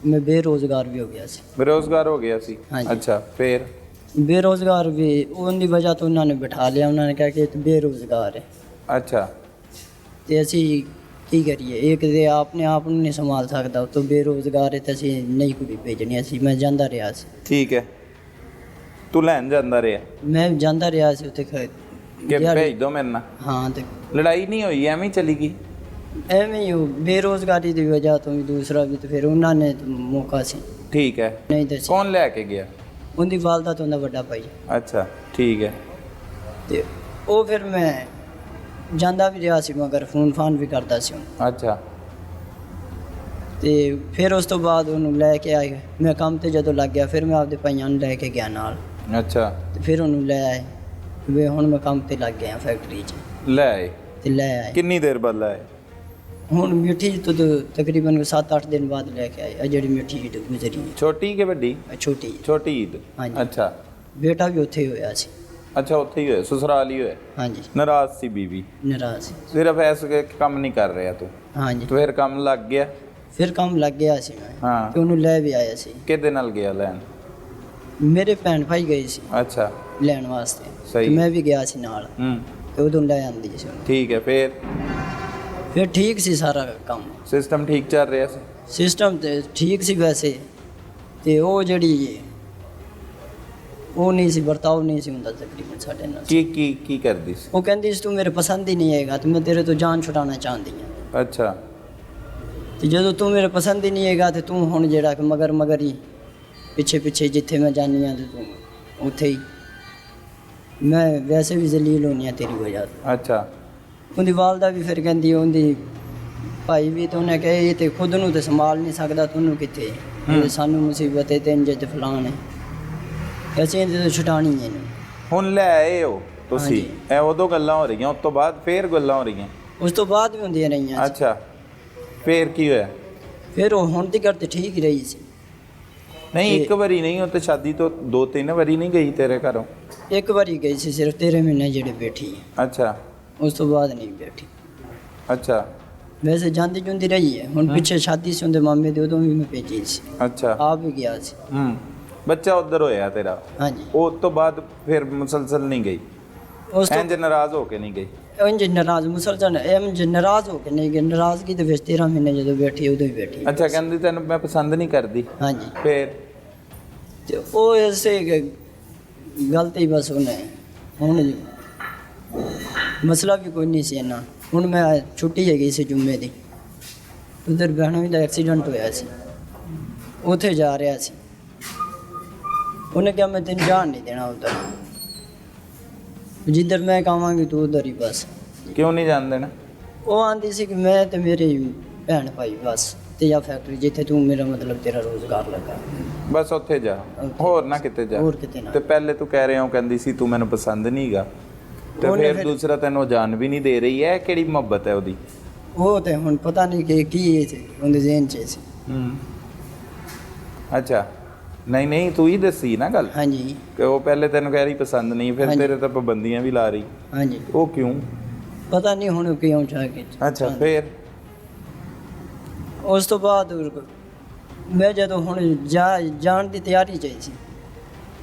मैं बेरोज़गार भी हो गया सी। बेरोज़गार हो गया सी? हाँ जी। अच्छा फिर? बेरोज़गार भी उनकी वजह तो उन्होंने बिठा लिया, उन्होंने कहा कि तू बेरोज़गार है। अच्छा। तो असी की करिए, एक तो आपने आप नहीं संभाल सकता, तो बेरोज़गार है तो असी नहीं कोई भेजनी। असी मैं जाता रहा सी। ठीक है तू लैन जाता रहा? मैं जाता रहा सी उत्थे कि भेज दो मेरे नाल? हाँ तो लड़ाई नहीं हुई एवं ही चली गई? एवं ही बेरोज़गारी की वजह तो भी, दूसरा भी तो फिर उन्होंने तो मौका सी ठीक है। नहीं दसी। कौन लैके गया? उनकी वालदा तो उनका बड़ा भाई। अच्छा ठीक है। तो वो फिर मैं जाता भी रहा सी, मगर फोन फान भी करता सी ਉਹਨੂੰ। अच्छा। ਤੇ ਫਿਰ ਉਸ ਤੋਂ ਬਾਅਦ ਉਹਨੂੰ ਲੈ ਕੇ ਆਏ, ਮੈਂ ਕੰਮ ਤੇ ਜਦੋਂ ਲੱਗ ਗਿਆ ਫਿਰ ਮੈਂ ਆਪਦੇ ਭਾਈਆਂ ਨੂੰ ਲੈ ਕੇ ਗਿਆ ਨਾਲ। अच्छा। ਤੇ ਫਿਰ ਉਹਨੂੰ ਲੈ ਆਏ ਵੀ ਹੁਣ ਮੈਂ ਕੰਮ ਤੇ ਲੱਗ ਗਿਆ ਫੈਕਟਰੀ 'ਚ। ਲੈ ਆਏ? ਤੇ ਲੈ ਆਏ ਕਿੰਨੀ ਦੇਰ ਬਾਅਦ ਲੈ ਆਏ? ਹੁਣ ਮਿੱਠੀ ਤੋਂ ਤਕਰੀਬਨ 7-8 ਦਿਨ ਬਾਅਦ ਲੈ ਕੇ ਆਏ। ਆ ਜਿਹੜੀ ਮਿੱਠੀ ਈਦ ਗੁਜ਼ਰੀ ਹੈ, ਛੋਟੀ ਕਿ ਵੱਡੀ? ਛੋਟੀ ਛੋਟੀ ਈਦ? ਹਾਂਜੀ। ਅੱਛਾ। ਬੇਟਾ ਵੀ ਉੱਥੇ ਹੀ ਹੋਇਆ ਸੀ। ਅੱਛਾ ਉੱਥੇ ਹੀ ਹੋਇਆ, ਸਸੁਰਾਲ ਹੀ ਹੋਇਆ? ਹਾਂਜੀ ਨਾਰਾਜ਼ ਸੀ ਬੀਵੀ? ਨਾਰਾਜ਼ ਸੀ। ਸਿਰਫ ਐਸ ਕੰਮ ਨਹੀਂ ਕਰ ਰਿਹਾ ਤੂੰ? ਹਾਂਜੀ ਫਿਰ ਕੰਮ ਲੱਗ ਗਿਆ? ਫਿਰ ਕੰਮ ਲੱਗ ਗਿਆ ਸੀ ਮੈਂ। ਹਾਂ। ਤੇ ਉਹਨੂੰ ਲੈ ਵੀ ਆਇਆ ਸੀ। ਕਿਹਦੇ ਨਾਲ ਗਿਆ ਲੈਣ? ਮੇਰੇ ਭੈਣ ਭਾਈ ਗਏ ਸੀ ਅੱਛਾ ਲੈਣ ਵਾਸਤੇ। ਸਹੀ। ਤੇ ਮੈਂ ਵੀ ਗਿਆ ਸੀ ਨਾਲ, ਹੂੰ ਤੇ ਉਦੋਂ ਲੈ ਆਂਦੀ ਸੀ ਉਹਨੂੰ। ਠੀਕ ਹੈ। ਫਿਰ ਠੀਕ ਸੀ ਸਾਰਾ ਕੰਮ, ਸਿਸਟਮ ਠੀਕ ਚੱਲ ਰਿਹਾ ਸੀ? ਸਿਸਟਮ ਤੇ ਠੀਕ ਸੀ ਵੈਸੇ। ਤੇ ਉਹ ਜਿਹੜੀ ਉਹ ਨਹੀਂ ਸੀ, ਵਰਤਾਓ ਨਹੀਂ ਸੀ ਹੁੰਦਾ ਤਕਰੀਬਨ ਸਾਡੇ ਨਾਲ। ਕੀ ਕਰਦੀ ਸੀ? ਉਹ ਕਹਿੰਦੀ ਸੀ ਤੂੰ ਮੇਰੇ ਪਸੰਦ ਹੀ ਨਹੀਂ ਹੈਗਾ ਤੇ ਮੈਂ ਤੇਰੇ ਤੋਂ ਜਾਨ ਛੁਡਾਉਣਾ ਚਾਹੁੰਦੀ ਹਾਂ। ਅੱਛਾ। ਤੇ ਜਦੋਂ ਤੂੰ ਮੇਰੇ ਪਸੰਦ ਹੀ ਨਹੀਂ ਹੈਗਾ ਤੇ ਤੂੰ ਹੁਣ ਜਿਹੜਾ ਕਿ ਮਗਰ ਹੀ ਪਿੱਛੇ ਜਿੱਥੇ ਮੈਂ ਜਾਂਦੀ ਹਾਂ ਤੇ ਤੂੰ ਉੱਥੇ ਹੀ, ਮੈਂ ਵੈਸੇ ਵੀ ਜ਼ਲੀਲ ਹੋਣੀ ਆ ਤੇਰੀ ਵਜ੍ਹਾ ਤੋਂ। ਅੱਛਾ। ਉਹਦੀ ਵਾਲਦਾ ਵੀ ਫਿਰ ਕਹਿੰਦੀ, ਉਹਦੀ ਭਾਈ ਵੀ ਤਾਂ ਉਹਨੇ ਕਹੇ ਇਹ ਤੇ ਖੁਦ ਨੂੰ ਤੇ ਸੰਭਾਲ ਨਹੀਂ ਸਕਦਾ, ਤੁਹਾਨੂੰ ਕਿੱਥੇ ਇਹ ਸਾਨੂੰ ਮੁਸੀਬਤ ਹੈ ਤੇ ਇੰਜ ਤੇ ਫਲਾਣ ਹੈ, ਅਸੀਂ ਇਹਦੇ ਤੋਂ ਛੁਡਾਣੀ ਹੈ ਇਹਨੂੰ। ਹੁਣ ਲੈ ਆਏ ਹੋ ਤੁਸੀਂ, ਇਹ ਉਦੋਂ ਗੱਲਾਂ ਹੋ ਰਹੀਆਂ, ਉਸ ਤੋਂ ਬਾਅਦ ਫੇਰ ਗੱਲਾਂ ਹੋ ਰਹੀਆਂ? ਉਸ ਤੋਂ ਬਾਅਦ ਵੀ ਹੁੰਦੀਆਂ ਰਹੀਆਂ। ਅੱਛਾ, ਫੇਰ ਕੀ ਹੋਇਆ? ਫਿਰ ਉਹ ਹੁਣ ਦੀ ਤੇ ਠੀਕ ਹੀ ਰਹੀ ਸੀ। ਨਹੀਂ, ਇੱਕ ਵਾਰੀ ਨਹੀਂ, ਉਹ ਤੇ ਸ਼ਾਦੀ ਤੋਂ 2-3 ਵਾਰੀ ਨਹੀਂ ਗਈ ਤੇਰੇ ਘਰੋਂ? ਇੱਕ ਵਾਰੀ ਗਈ ਸੀ ਸਿਰਫ 13 ਮਹੀਨੇ ਜਿਹੜੇ ਬੈਠੀ ਹੈ। ਅੱਛਾ। ਉਸ ਤੋਂ ਬਾਅਦ ਨਹੀਂ ਬੈਠੀ। ਅੱਛਾ। ਵੈਸੇ ਜਾਂਦੀ ਜੁੰਦੀ ਰਹੀ ਹੈ। ਹੁਣ ਪਿੱਛੇ ਸ਼ਾਦੀ ਸੀ ਉਹਦੇ ਮਾਮੇ ਦੀ, ਉਦੋਂ ਵੀ ਮੈਂ ਭੇਜੀ ਸੀ। ਅੱਛਾ। ਆਪ ਵੀ ਗਿਆ ਸੀ। ਬੱਚਾ ਉੱਧਰ ਹੋਇਆ ਤੇਰਾ? ਹਾਂਜੀ। ਉਸ ਤੋਂ ਬਾਅਦ ਫਿਰ ਮੁਸਲਸਲ ਨਹੀਂ ਗਈ? ਉਸ ਤੋਂ ਇੰਜ ਨਾਰਾਜ਼ ਹੋ ਕੇ ਨਹੀਂ ਗਈ? ਇੰਜ ਨਾਰਾਜ਼ ਮੁਸਲਸਲ ਇੰਜ ਨਾਰਾਜ਼ ਹੋ ਕੇ ਨਹੀਂ ਗਈ। ਨਾਰਾਜ਼ਗੀ ਦੇ ਵਿੱਚ 13 ਮਹੀਨੇ ਜਦੋਂ ਬੈਠੀ ਉਦੋਂ ਹੀ ਬੈਠੀ। ਅੱਛਾ, ਕਹਿੰਦੀ ਤੈਨੂੰ ਮੈਂ ਪਸੰਦ ਨਹੀਂ ਕਰਦੀ? ਹਾਂਜੀ। ਫਿਰ ਤੇ ਉਹ ਐਸੇ ਗਲਤੀ ਬਸ ਉਹਨੇ, ਹੁਣ ਮਸਲਾ ਵੀ ਕੋਈ ਨਹੀਂ ਸੀ ਇੰਨਾ। ਹੁਣ ਮੈਂ ਛੁੱਟੀ ਹੈਗੀ ਸੀ ਜੁਮੇ ਦੀ, ਉਧਰ ਬਹਿਣਾ ਦਾ ਐਕਸੀਡੈਂਟ ਹੋਇਆ ਸੀ, ਉੱਥੇ ਜਾ ਰਿਹਾ ਸੀ। ਉਹਨੇ ਕਿਹਾ ਮੈਂ ਤੈਨੂੰ ਜਾਣ ਨਹੀਂ ਦੇਣਾ ਉੱਧਰ, ਜਿੱਧਰ ਮੈਂ ਕਹਾਂਗੀ ਤੂੰ ਉਧਰ ਹੀ ਬਸ। ਕਿਉਂ ਨਹੀਂ ਜਾਣ ਦੇਣਾ? ਉਹ ਆਂਦੀ ਸੀ ਕਿ ਮੈਂ ਤੇ ਮੇਰੀ ਭੈਣ ਭਾਈ ਬਸ, ਤੇ ਜਾਂ ਫੈਕਟਰੀ ਜਿੱਥੇ ਤੂੰ ਮੇਰਾ ਮਤਲਬ ਤੇਰਾ ਰੋਜ਼ਗਾਰ ਲੱਗਾ, ਬਸ ਉੱਥੇ ਜਾ, ਹੋਰ ਨਾ ਕਿਤੇ ਜਾ। ਹੋਰ ਕਿਤੇ ਨਾ। ਤੇ ਪਹਿਲੇ ਤੂੰ ਕਹਿ ਰਿਹਾ ਹਾਂ ਕਹਿੰਦੀ ਸੀ ਤੂੰ ਮੈਨੂੰ ਪਸੰਦ ਨਹੀਂਗਾ, ਤੇ ਫਿਰ ਦੂਸਰਾ ਤੈਨੂੰ ਜਾਨ ਵੀ ਨਹੀਂ ਦੇ ਰਹੀ ਹੈ। ਕਿਹੜੀ ਮੁਹੱਬਤ ਹੈ ਉਹਦੀ? ਉਹ ਤੇ ਹੁਣ ਪਤਾ ਨਹੀਂ ਕਿ ਕੀ ਸੀ ਉਹਦੇ ਜ਼ਿਹਨ 'ਚ ਸੀ। ਅੱਛਾ। ਨਹੀਂ, ਤੂੰ ਹੀ ਦੱਸੀ ਨਾ ਗੱਲ। ਹਾਂਜੀ। ਕਿ ਉਹ ਪਹਿਲੇ ਤੈਨੂੰ ਕਹਿ ਰਹੀ ਪਸੰਦ ਨਹੀਂ, ਫਿਰ ਹਾਂਜੀ। ਤੇਰੇ ਤਾਂ ਪਾਬੰਦੀਆਂ ਵੀ ਲਾ ਰਹੀ। ਹਾਂਜੀ। ਉਹ ਕਿਉਂ? ਪਤਾ ਨਹੀਂ ਹੁਣ ਕਿਉਂ ਚਾਹ ਕੇ। ਅੱਛਾ। ਫਿਰ ਉਸ ਤੋਂ ਬਾਅਦ ਮੈਂ ਜਦੋਂ ਹੁਣ ਜਾਣ ਦੀ ਤਿਆਰੀ ਚਾਹੀ ਸੀ,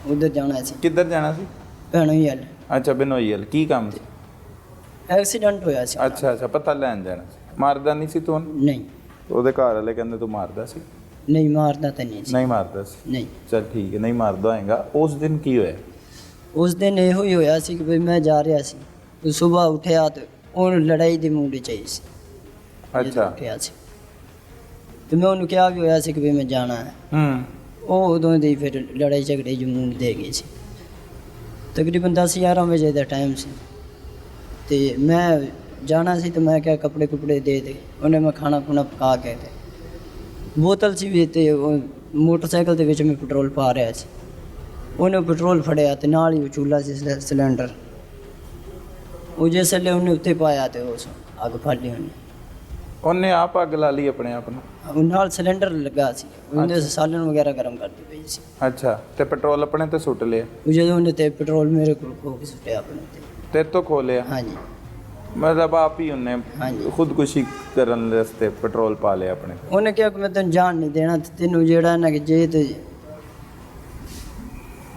ਉਧਰ ਜਾਣਾ ਸੀ। ਕਿੱਧਰ ਜਾਣਾ ਸੀ? ਭੈਣੋਂ ਹੀ ਹਲ। ਅੱਛਾ, ਬਨੋਈਲ। ਕੀ ਕੰਮ ਸੀ? ਐਕਸੀਡੈਂਟ ਹੋਇਆ ਸੀ। ਅੱਛਾ, ਪਤਾ ਲੈਣ ਜਾਣਾ ਸੀ। ਮਾਰਦਾ ਨਹੀਂ ਸੀ ਤੂੰ ਉਹਨੂੰ? ਨਹੀਂ। ਉਹਦੇ ਘਰ ਵਾਲੇ ਕਹਿੰਦੇ ਤੂੰ ਮਾਰਦਾ ਸੀ? ਨਹੀਂ ਮਾਰਦਾ ਤਾਂ ਨਹੀਂ ਸੀ। ਨਹੀਂ ਮਾਰਦਾ ਸੀ। ਨਹੀਂ। ਚਲ ਠੀਕ ਹੈ, ਨਹੀਂ ਮਾਰਦਾ ਹੋਏਗਾ। ਉਸ ਦਿਨ ਕੀ ਹੋਇਆ? ਉਸ ਦਿਨ ਇਹੋ ਹੀ ਹੋਇਆ ਸੀ ਕਿ ਵੀ ਮੈਂ ਜਾ ਰਿਹਾ ਸੀ, ਤੇ ਸਵੇਰ ਉੱਠਿਆ ਤੇ ਉਹਨੂੰ ਲੜਾਈ ਦੇ ਮੂਡ 'ਚ ਆਈ ਸੀ। ਅੱਛਾ। ਉੱਠਿਆ ਸੀ ਤੇ ਮੈਂ ਉਹਨੂੰ ਕਿਹਾ ਵੀ ਹੋਇਆ ਸੀ ਕਿ ਵੀ ਮੈਂ ਜਾਣਾ ਹੈ। ਉਹ ਉਦੋਂ ਦੀ ਫਿਰ ਲੜਾਈ ਝਗੜੇ ਚ ਮੂਡ ਦੇ ਗਈ ਸੀ। ਤਕਰੀਬਨ 10-11 ਵਜੇ ਦਾ ਟਾਈਮ ਸੀ ਤੇ ਮੈਂ ਜਾਣਾ ਸੀ, ਤੇ ਮੈਂ ਕਿਹਾ ਕੱਪੜੇ ਕੁਪੜੇ ਦੇ ਦੇ। ਉਹਨੇ ਮੈਂ ਖਾਣਾ ਖੁਣਾ ਪਕਾ ਕੇ ਤੇ ਬੋਤਲ ਸੀ ਵੀ, ਤੇ ਉਹ ਮੋਟਰਸਾਈਕਲ ਦੇ ਵਿੱਚ ਮੈਂ ਪੈਟਰੋਲ ਪਾ ਰਿਹਾ ਸੀ। ਉਹਨੇ ਪੈਟਰੋਲ ਫੜਿਆ ਤੇ ਨਾਲ ਹੀ ਉਹ ਚੁੱਲ੍ਹਾ ਸੀ ਸਿਲੰਡਰ, ਉਹ ਜਿਸ ਵੇਲੇ ਉਹਨੇ ਉੱਤੇ ਪਾਇਆ ਤੇ ਉਸ ਅੱਗ ਫੜ ਲਈ ਉਹਨੇ ਆਪ ਅੱਗ ਲਾ ਲਈ ਆਪਣੇ ਆਪ ਨੂੰ? ਉਹ ਨਾਲ ਸਿਲੰਡਰ ਲੱਗਾ ਸੀ, ਉਹਦੇ ਸਾਲਣ ਵਗੈਰਾ ਗਰਮ ਕਰਦੀ ਪਈ ਸੀ। ਅੱਛਾ। ਤੇ ਪੈਟਰੋਲ ਆਪਣੇ ਤੇ ਸੁੱਟ ਲਿਆ? ਉਹ ਜਦੋਂ ਉਹਨੇ ਤੇ ਪੈਟਰੋਲ ਮੇਰੇ ਕੋਲ ਖੋ ਕੇ ਸੁੱਟਿਆ ਆਪਣੇ ਤੇ। ਤੇਰੇ ਤੋਂ ਖੋ ਲਿਆ? ਹਾਂਜੀ। ਮਤਲਬ ਆਪ ਹੀ ਉਹਨੇ ਹਾਂਜੀ। ਖੁਦਕੁਸ਼ੀ ਕਰਨ ਵਾਸਤੇ ਪੈਟਰੋਲ ਪਾ ਲਿਆ ਆਪਣੇ? ਉਹਨੇ ਕਿਹਾ ਕਿ ਮੈਂ ਤੈਨੂੰ ਜਾਣ ਨਹੀਂ ਦੇਣਾ, ਤੇ ਤੈਨੂੰ ਜਿਹੜਾ ਨਾ ਕਿ ਜੇ ਤੇ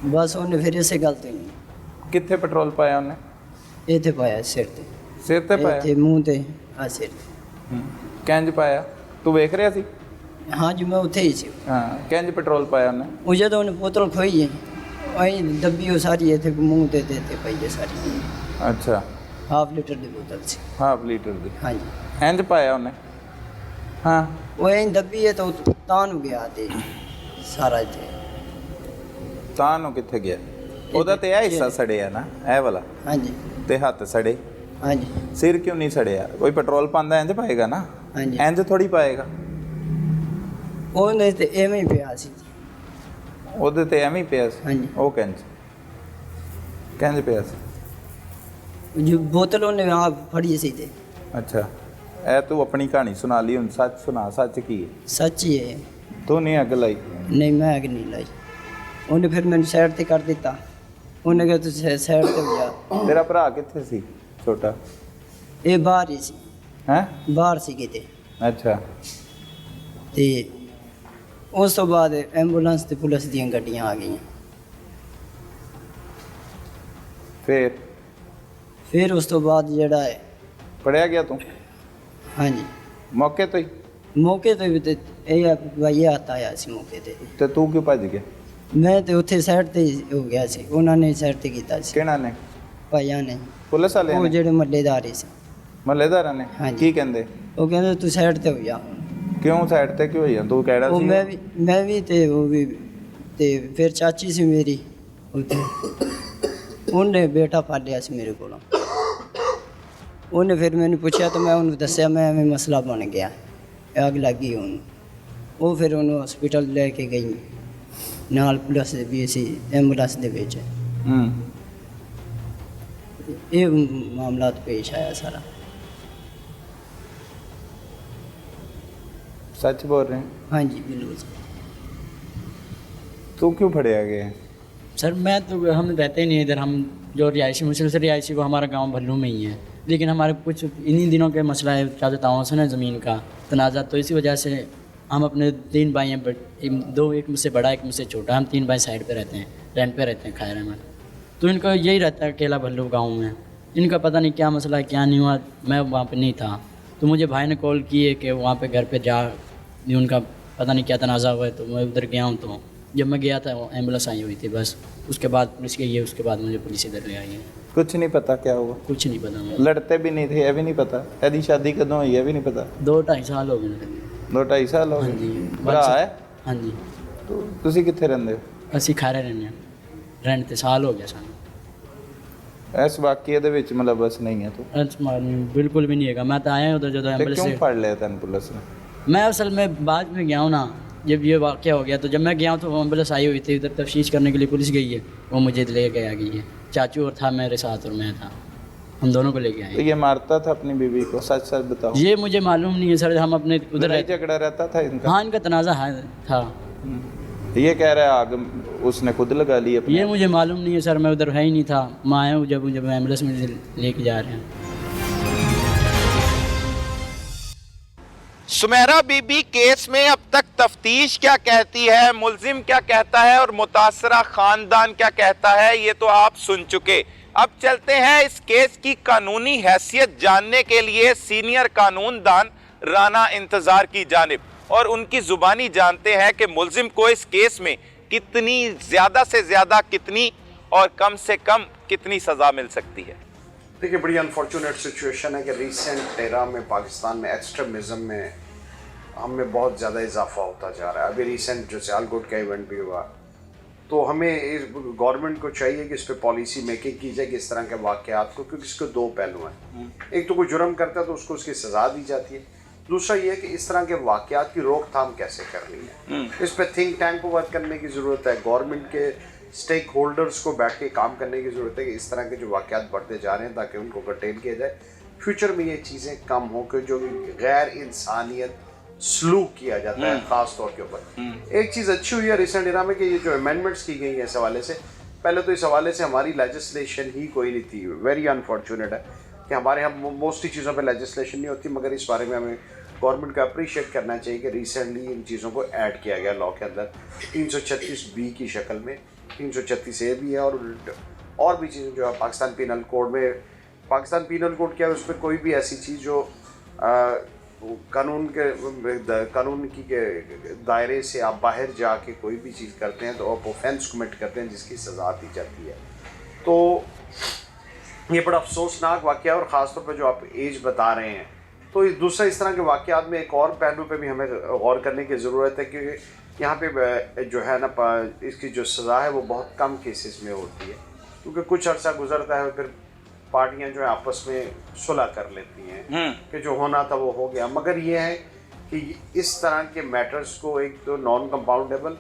ਬਸ ਉਹਨੇ ਫਿਰ ਇਸੇ ਗੱਲ ਤੇ ਕਿੱਥੇ ਪੈਟਰੋਲ ਪਾਇਆ ਉਹਨੇ? ਇੱਥੇ ਪਾਇਆ ਸਿਰ ਤੇ। ਸਿਰ ਤੇ ਪਾਇਆ? ਇੱਥੇ ਮੂੰਹ ਤੇ ਆ ਸਿਰ ਤੇ। ਕਿੰਜ ਪਾਇਆ? ਤੂੰ ਵੇਖ ਰਿਹਾ ਸੀ? ਹਾਂਜੀ, ਮੈਂ ਉੱਥੇ ਹੀ ਸੀ। ਹਾਂ। ਕਿੰਜ ਪੈਟਰੋਲ ਪਾਇਆ ਉਹਨੇ? ਉਹ ਜਦੋਂ ਉਹਨੇ ਬੋਤਲ ਖੋਈ ਹੈ, ਅਹੀਂ ਦੱਬੀ ਉਹ ਸਾਰੀ ਇੱਥੇ ਮੂੰਹ ਤੇ ਪਈ ਹੈ ਸਾਰੀ। ਅੱਛਾ। ਹਾਫ ਲੀਟਰ ਦੀ ਬੋਤਲ ਸੀ। ਹਾਫ ਲੀਟਰ ਦੀ? ਹਾਂਜੀ। ਇੰਜ ਪਾਇਆ ਉਹਨੇ? ਹਾਂ। ਉਹ ਐਂ ਦੱਬੀ ਹੈ ਤਾਂ ਉਹ ਤਾਂ ਨੂੰ ਗਿਆ ਤੇ ਸਾਰਾ ਇੱਥੇ। ਤਾਂ ਨੂੰ ਕਿੱਥੇ ਗਿਆ? ਉਹਦਾ ਤੇ ਇਹ ਹਿੱਸਾ ਸੜਿਆ ਨਾ, ਇਹ ਵਾਲਾ? ਹਾਂਜੀ। ਤੇ ਹੱਥ ਸੜੇ? ਹਾਂਜੀ। ਸਿਰ ਕਿਉਂ ਨਹੀਂ ਸੜਿਆ? ਕੋਈ ਪੈਟਰੋਲ ਪਾਉਂਦਾ ਇੰਜ ਪਾਏਗਾ ਨਾ? ਹਾਂਜੀ। ਇੰਜ ਥੋੜੀ ਪਾਏਗਾ। ਉਹਨੇ ਤੇ ਐਵੇਂ ਹੀ ਪਿਆ ਸੀ। ਉਹਦੇ ਤੇ ਐਵੇਂ ਹੀ ਪਿਆ ਸੀ? ਹਾਂਜੀ। ਉਹ ਕਿੰਜ ਪਿਆ ਸੀ? ਜੋ ਬੋਤਲ ਉਹਨੇ ਆਪ ਫੜੀ ਸੀ ਤੇ। ਅੱਛਾ। ਇਹ ਤੂੰ ਆਪਣੀ ਕਹਾਣੀ ਸੁਣਾ ਲਈ, ਹੁਣ ਸੱਚ ਸੁਣਾ। ਸੱਚ ਕੀ ਹੈ? ਸੱਚ ਹੀ ਹੈ। ਤੂੰ ਨਹੀਂ ਅੱਗ ਲਾਈ? ਨਹੀਂ, ਮੈਂ ਅੱਗ ਨਹੀਂ ਲਾਈ। ਉਹਨੇ ਫਿਰ ਮੈਨੂੰ ਸਾਈਡ ਤੇ ਕਰ ਦਿੱਤਾ। ਉਹਨੇ ਕਿਹਾ ਤੁਸੀਂ ਸਾਈਡ ਤੇ ਹੋ ਜਾ। ਤੇਰਾ ਭਰਾ ਕਿੱਥੇ ਸੀ ਛੋਟਾ? ਇਹ ਬਾਹਰ ਹੀ ਸੀ। ਹੈ? ਬਾਹਰ ਸੀ ਕਿਤੇ। ਅੱਛਾ। ਤੇ ਉਸ ਤੋਂ ਬਾਅਦ ਐਂਬੂਲੈਂਸ ਤੇ ਪੁਲਿਸ ਦੀਆਂ ਗੱਡੀਆਂ ਆ ਗਈਆਂ। ਫਿਰ ਉਸ ਤੋਂ ਬਾਅਦ ਜਿਹੜਾ ਹੈ ਪੜਿਆ ਗਿਆ ਤੂੰ? ਹਾਂਜੀ। ਮੌਕੇ ਤੋਂ ਹੀ? ਮੌਕੇ ਤੇ ਵੀ ਤੇ ਇਹ ਵਾਇਆ ਆਇਆ ਸੀ ਮੌਕੇ ਤੇ। ਤੇ ਤੂੰ ਕਿਉਂ ਭੱਜ ਗਿਆ? ਮੈਂ ਤੇ ਉੱਥੇ ਸਾਈਡ ਤੇ ਹੋ ਗਿਆ ਸੀ, ਉਹਨਾਂ ਨੇ ਸਾਈਡ ਤੇ ਕੀਤਾ ਸੀ ਕਿਹਨਾਂ ਨੇ? ਭਾਈਆਂ ਨੇ, ਪੁਲਿਸ ਵਾਲਿਆਂ ਉਹ ਨੇ? ਜਿਹੜੇ ਮਹੱਲੇਦਾਰ ਸੀ। ਮਹੱਲੇਦਾਰਾਂ ਨੇ ਹਾਂਜੀ। ਕੀ ਕਹਿੰਦੇ? ਉਹ ਕਹਿੰਦੇ ਤੂੰ ਸਾਈਡ ਤੇ ਹੋ ਜਾ। ਕਿਉਂ ਸਾਈਡ ਤੇ ਕਿਉਂ ਹੋਈ? ਤੂੰ ਕਹਿ ਰਿਹਾ ਉਹ ਸੀ ਮੈਂ ਵੀ ਤੇ ਉਹ ਵੀ, ਤੇ ਫਿਰ ਚਾਚੀ ਸੀ ਮੇਰੀ ਉੱਥੇ, ਉਹਨੇ ਬੇਟਾ ਪਾਲਿਆ ਸੀ ਮੇਰੇ ਕੋਲੋਂ। ਉਹਨੇ ਫਿਰ ਮੈਨੂੰ ਪੁੱਛਿਆ ਤਾਂ ਮੈਂ ਉਹਨੂੰ ਦੱਸਿਆ ਮੈਂ ਐਵੇਂ ਮਸਲਾ ਬਣ ਗਿਆ, ਅੱਗ ਲੱਗ ਗਈ ਉਹਨੂੰ। ਉਹ ਫਿਰ ਉਹਨੂੰ ਹਸਪੀਟਲ ਲੈ ਕੇ ਗਈ ਨਾਲ ਪੁਲਿਸ ਦੇ ਵੀ ਸੀ, ਐਂਬੂਲੈਂਸ ਦੇ ਵਿੱਚ। ਇਹ ਮਾਮਲਾ ਪੇਸ਼ ਆਇਆ ਸਾਰਾ। सच बोल रहे हैं? हाँ जी बिल्कुल। तू क्यों फड़े आ गए? सर मैं तो, हम रहते ही नहीं इधर, हम जो रिहायशी मुसलसल रिहायशी वो हमारा गांव भल्लू में ही है, लेकिन हमारे कुछ इन्हीं दिनों के मसला है, क्या कहते ताउसन है ज़मीन का तनाज़ा, तो इसी वजह से हम अपने 3 भाई हैं, 2 एक मुझसे बड़ा एक मुझसे छोटा, हम 3 भाई साइड पे रहते हैं, रेंट पे रहते हैं खैर में। तो इनका यही रहता है अकेला भल्लू गाँव में, इनका पता नहीं क्या मसला है क्या नहीं हुआ, मैं वहाँ पर नहीं था। तो मुझे भाई ने कॉल की है कि वहाँ पर घर पर जा, उनका पता नहीं क्या तनाज़ा हुआ है, तो मैं उधर गया हूँ। तो जब मैं गया था वो एम्बुलेंस आई हुई थी, बस उसके बाद पुलिस गई है, उसके बाद मुझे पुलिस इधर ले आई है। कुछ नहीं पता क्या हुआ? कुछ नहीं पता मुझे। लड़ते भी नहीं थे, ये भी नहीं पता? यदि शादी कदों हुई है भी नहीं पता? 2-2.5 साल हो गए। 2-2.5 साल हो हाँ गए। जी। भरा है? हाँ जी। तो ਤੁਸੀਂ ਕਿੱਥੇ ਰਹਿੰਦੇ ਹੋ? ਅਸੀਂ ਖਾਰੇ ਰਹਿੰਦੇ ਹਾਂ, ਰੈਂਟ ਤੇ ਸਾਲ ਹੋ ਗਿਆ ਸਾਨੂੰ। ਇਸ ਵਾਕਿਏ ਦੇ ਵਿੱਚ ਮਤਲਬ ਬਸ ਨਹੀਂ ਹੈ ਤੂੰ? ਬਿਲਕੁਲ ਵੀ ਨਹੀਂ ਹੈਗਾ, ਮੈਂ ਤਾਂ ਆਇਆ उधर ਜਦੋਂ ਤੇ एम्बुलेंस ਕਿਉਂ से, ਫੜ ਲਿਆ ਤੈਨੂੰ ਪੁਲਿਸ ਨੇ? मैं असल में बाद में गया हूँ ना, जब ये वाक़या हो गया तो जब मैं गया हूँ तो एम्बुलेंस आई हुई थी, उधर तफ्तीश करने के लिए पुलिस गई है, वो मुझे ले के आ गई है, चाचू और था मेरे साथ और मैं था, हम दोनों को लेके तो आए। ये मारता था अपनी बीवी को? सच सच बताओ। ये मुझे मालूम नहीं है सर, हम अपने उधर लड़ाई रहते। झगड़ा रहता था इनका? हाँ इनका तनाज़ा था। ये कह रहा है आग उसने खुद लगा ली अपने? ये मुझे मालूम नहीं है सर, मैं उधर है ही नहीं था, मैं आया हूँ जब एम्बुलेंस में लेके जा रहे हैं। सुमेरा बीबी केस में अब तक तफ्तीश क्या कहती है, मुलजिम क्या कहता है और मुतासरा खानदान क्या कहता है, ये तो आप सुन चुके। अब चलते हैं इस केस की कानूनी हैसियत जानने के लिए सीनियर कानूनदान राना इंतजार की जानिब, और उनकी जुबानी जानते हैं कि मुलजिम को इस केस में कितनी ज़्यादा से ज़्यादा कितनी और कम से कम कितनी सज़ा मिल सकती है। देखिए बड़ी अनफॉर्चुनेट सिचुएशन है कि रिसेंट एरा में पाकिस्तान में एक्सट्रीमिज़म में हमें बहुत ज़्यादा इजाफा होता जा रहा है। अभी रिसेंट जो सियालकोट का इवेंट भी हुआ, तो हमें गवर्नमेंट को चाहिए कि इस पर पॉलिसी मेकिंग की जाए कि इस तरह के वाक़यात को, क्योंकि इसके 2 पहलू हैं। एक तो कोई जुर्म करता है तो उसको उसकी सज़ा दी जाती है, दूसरा ये है कि इस तरह के वाक़यात की रोकथाम कैसे करनी है। इस पर थिंक टैंक को वर्क करने की ज़रूरत है, गवर्नमेंट के स्टेक होल्डर्स को बैठ के काम करने की ज़रूरत है कि इस तरह के जो वाक़यात बढ़ते जा रहे हैं ताकि उनको कंटेन किया जाए, फ्यूचर में ये चीज़ें कम हो कि जो गैर इंसानियत सलूक किया जाता है ख़ास तौर के ऊपर। एक चीज़ अच्छी हुई है रिसेंट इरा में कि ये जो अमेंडमेंट्स की गई हैं इस हवाले से, पहले तो इस हवाले से हमारी लेजिस्लेशन ही कोई नहीं थी। वेरी अनफॉर्चुनेट है कि हमारे यहाँ मोस्टली चीज़ों पर लेजिस्लेशन नहीं होती, मगर इस बारे में हमें गवर्नमेंट को अप्रिशिएट करना चाहिए कि रिसेंटली इन चीज़ों को ऐड किया गया लॉ के अंदर 336B की शक्ल में। 336A भी है और भी चीज़ें जो है पाकिस्तान पीनल कोड में, पाकिस्तान पीनल कोड क्या है उसमें कोई भी ऐसी चीज़ जो कानून की के दायरे से आप बाहर जाके कोई भी चीज़ करते हैं तो आप ऑफेंस कमिट करते हैं जिसकी सज़ा दी जाती है। तो ये बड़ा अफसोसनाक वाक़या है, और ख़ास तौर पर जो आप एज बता रहे हैं, तो दूसरा इस तरह के वाक़यात में एक और पहलू पे भी हमें गौर करने की ज़रूरत है कि यहाँ पे जो है ना इसकी जो सज़ा है वो बहुत कम केसेस में होती है, क्योंकि कुछ अर्सा गुजरता है फिर पार्टियां जो है आपस में सुलह कर लेती हैं कि जो होना था वो हो गया। मगर ये है कि इस तरह के मैटर्स को एक तो नॉन कंपाउंडेबल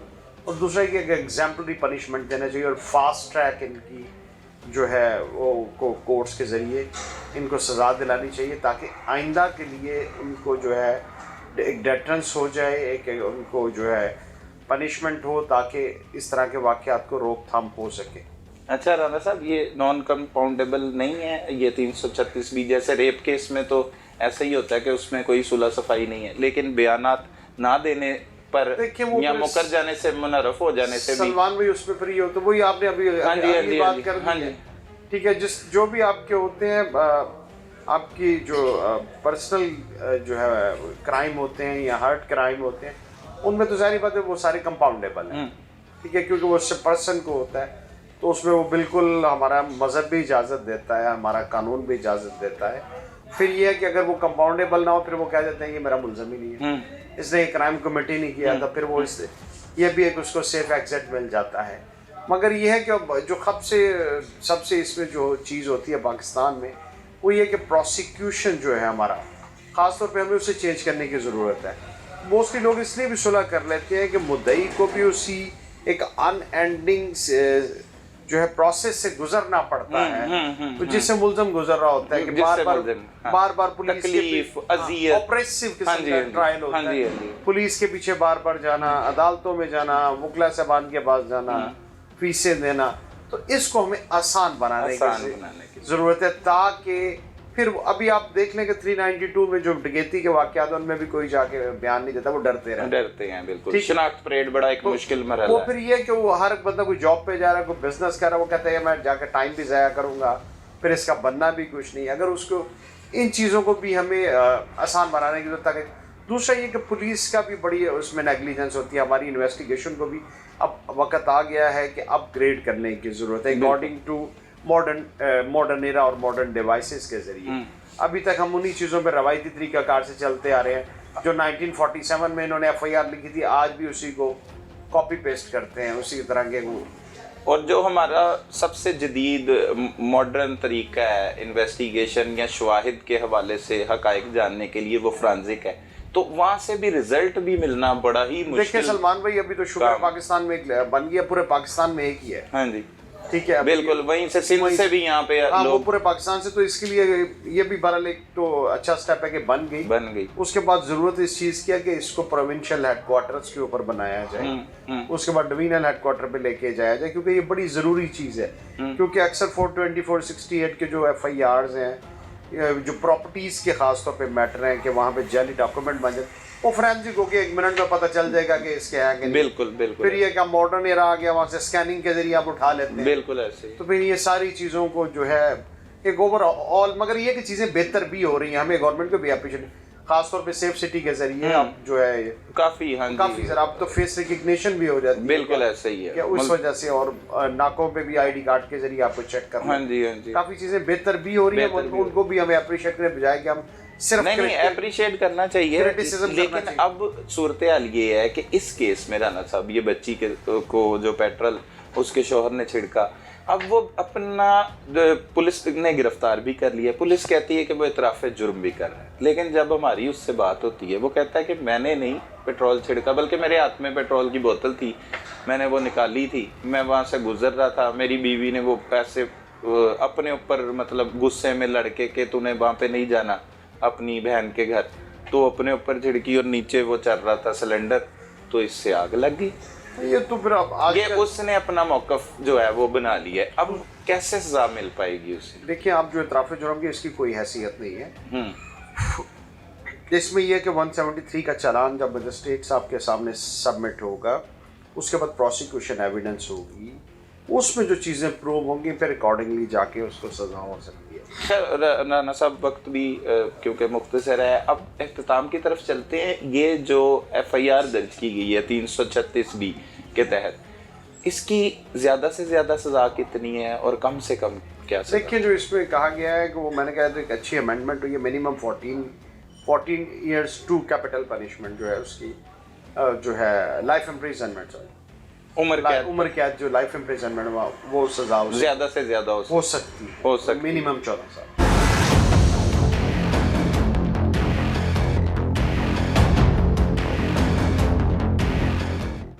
और दूसरा एक एग्जाम्पलरी पनिशमेंट देना चाहिए, और फास्ट ट्रैक इनकी जो है वो कोर्ट्स के ज़रिए इनको सज़ा दिलानी चाहिए ताकि आइंदा के लिए उनको जो है एक डेटरेंस हो जाए, एक उनको जो है पनिशमेंट हो ताकि इस तरह के वाक़यात को रोकथाम हो सके। अच्छा राना साहब, ये नॉन कंपाउंडेबल नहीं है ये 336B? जैसे रेप केस में तो ऐसा ही होता है कि उसमें कोई सुलह सफाई नहीं है, लेकिन बयानात ना देने पर या मुकर जाने से, मुनरफ हो जाने से भी सलमान भाई उसमें फ्री हो, तो वही आपने अभी बात कर दी है। ठीक है, जो भी आपके होते हैं आपकी जो पर्सनल जो है क्राइम होते हैं या हर्ट क्राइम होते हैं, उनमें तो ज़ाहिर बात है वो सारे कंपाउंडेबल हैं। ठीक है, क्योंकि वो उससे पर्सन को होता है, तो उसमें वो बिल्कुल हमारा मज़हब भी इजाज़त देता है, हमारा कानून भी इजाज़त देता है। फिर ये है कि अगर वो कंपाउंडेबल ना हो, फिर वो कह देते हैं ये मेरा मुलज़म ही नहीं है, इसने क्राइम कमिटी नहीं किया था, फिर वो इससे ये भी एक उसको सेफ एग्जिट मिल जाता है। मगर ये है कि जो सबसे इसमें जो चीज़ होती है पाकिस्तान में, वो ये कि प्रोसिक्यूशन जो है हमारा, ख़ास तौर पे हमें उसे चेंज करने की ज़रूरत है। मोस्टली लोग इसलिए भी सुलह कर लेते हैं कि मुद्दई को भी उसी एक अनएंडिंग जो है प्रोसेस से गुजरना पड़ता है, तो जिससे मुल्ज़म गुजर रहा होता है कि बार बार पुलिस ऑपरेसिव किस्म का ट्रायल होता है, पुलिस के पीछे बार बार जाना, अदालतों में जाना, वकला साहबान के पास जाना, फीसें देना। तो इसको हमें आसान बनाने की ज़रूरत है, ताकि फिर अभी आप देख लें कि 392 में जो डकैती के वाक़यात हैं उनमें भी कोई जाके बयान नहीं देता, वो डरते हैं बिल्कुल। शिनाख्त परेड बड़ा एक मुश्किल मरहला वो फिर ये कि वो हर बंदा कोई जॉब पे जा रहा है, कोई बिजनेस कर रहा है, वो कहता है मैं जाकर टाइम भी ज़ाया करूँगा, फिर इसका बनना भी कुछ नहीं। अगर उसको इन चीज़ों को भी हमें आसान बनाने की जरूरत है। दूसरा ये कि पुलिस का भी बड़ी उसमें नेग्लिजेंस होती है, हमारी इन्वेस्टिगेशन को भी अब वक्त आ गया है कि अपग्रेड करने की ज़रूरत है अकॉर्डिंग टू मॉडर्न एरा और मॉडर्न डिवाइसेस के ज़रिए। अभी तक हम उन्हीं चीज़ों पर रवायती तरीक़ाकार से चलते आ रहे हैं जो 1947 में इन्होंने FIR लिखी थी, आज भी उसी को कॉपी पेस्ट करते हैं, उसी तरह के वो। और जो हमारा सबसे जदीद मॉडर्न तरीका है इन्वेस्टिगेशन या शवाहिद के हवाले से हक़ाइक़ जानने के लिए, वो फ्रांसिक है, तो वहाँ से भी रिजल्ट भी मिलना बड़ा ही मुश्किल। देखिए सलमान भाई, अभी तो शुगर पाकिस्तान में एक बन गया, पूरे पाकिस्तान में एक ही है। हाँ जी, ठीक है, बिल्कुल वहीं से सिंध से भी यहाँ पे लोग, लोग पूरे पाकिस्तान से। तो इसके लिए ये भी बहरहाल एक तो अच्छा स्टेप है कि बन गई। उसके बाद जरूरत इस चीज़ की है कि इसको प्रोविंशियल हेडक्वार्टर्स के ऊपर बनाया जाए, उसके बाद डिवीजनल हेडक्वार्टर पे लेके जाया जाए, क्योंकि ये बड़ी ज़रूरी चीज़ है। क्योंकि अक्सर 420, 468 के जो FIRs हैं, जो प्रॉपर्टीज़ के ख़ास तौर पे मैटर हैं कि वहाँ पे जाली डॉक्यूमेंट बन जाए, वो फोरेंसिक होके 1 मिनट में पता चल जाएगा कि इसके हैं कि नहीं। बिल्कुल। फिर ये क्या मॉडर्न एरा आ गया, वहाँ से स्कैनिंग के जरिए आप उठा लेते हैं, बिल्कुल ऐसे। तो फिर ये सारी चीज़ों को जो है एक ओवरऑल, मगर ये कि चीज़ें बेहतर भी हो रही हैं, हमें गवर्नमेंट को भी अप्रिशिएट, खास तौर पे सेफ सिटी के जरिए आप जो है काफ़ी सर आप तो फेस रिकग्निशन भी हो जाती है। बिल्कुल ऐसे ही है उस वजह से, और नाकों पे भी ID कार्ड के जरिए आपको चेक करना। हाँ जी, काफ़ी चीज़ें बेहतर भी हो रही हैं, उनको भी हमें अप्रिशिएट करने बजाय कि हम सिर्फ नहीं अप्रिशिएट करना चाहिए, लेकिन अब सूरत हाल ये है कि इस केस में राना साहब, ये बच्ची को जो पेट्रोल उसके शोहर ने छिड़का, अब वो अपना पुलिस ने गिरफ्तार भी कर लिया, पुलिस कहती है कि वो इतराफ़ जुर्म भी कर रहा है, लेकिन जब हमारी उससे बात होती है वो कहता है कि मैंने नहीं पेट्रोल छिड़का, बल्कि मेरे हाथ में पेट्रोल की बोतल थी, मैंने वो निकाली थी, मैं वहाँ से गुजर रहा था, मेरी बीवी ने वो पैसे अपने ऊपर मतलब गुस्से में लड़के के तूने वहाँ पे नहीं जाना अपनी बहन के घर, तो अपने ऊपर छिड़की और नीचे वो चल रहा था सिलेंडर, तो इससे आग लग गई। ये तो फिर ये उसने अपना मौक़िफ़ जो है वो बना लिया है, अब कैसे सज़ा मिल पाएगी उसे? देखिए, आप जो इतराफ़ जुर्म की इसकी कोई हैसियत नहीं है। इसमें यह कि 173 का चालान जब मजिस्ट्रेट साहब के सामने सबमिट होगा, उसके बाद प्रोसिक्यूशन एविडेंस होगी, उसमें जो चीज़ें प्रूव होंगी, फिर अकॉर्डिंगली जाके उसको सज़ा हो सकती है। राना साहब, वक्त भी क्योंकि मुख्तसर है, अब इख्तिताम की तरफ चलते हैं। ये जो FIR दर्ज की गई है 336B के तहत, इसकी ज़्यादा से ज़्यादा सज़ा कितनी है और कम से कम क्या? देखिए, जो इसमें कहा गया है कि वो मैंने कहा था एक अच्छी अमेंडमेंट हुई है, minimum 14 years to capital punishment जो है उसकी जो है लाइफ इम्प्रिजनमेंट, उम्र कैद जो लाइफ इम्प्रिजनमेंट वो सजा ज़्यादा से ज़्यादा हो सकती है, मिनिमम 14 साल।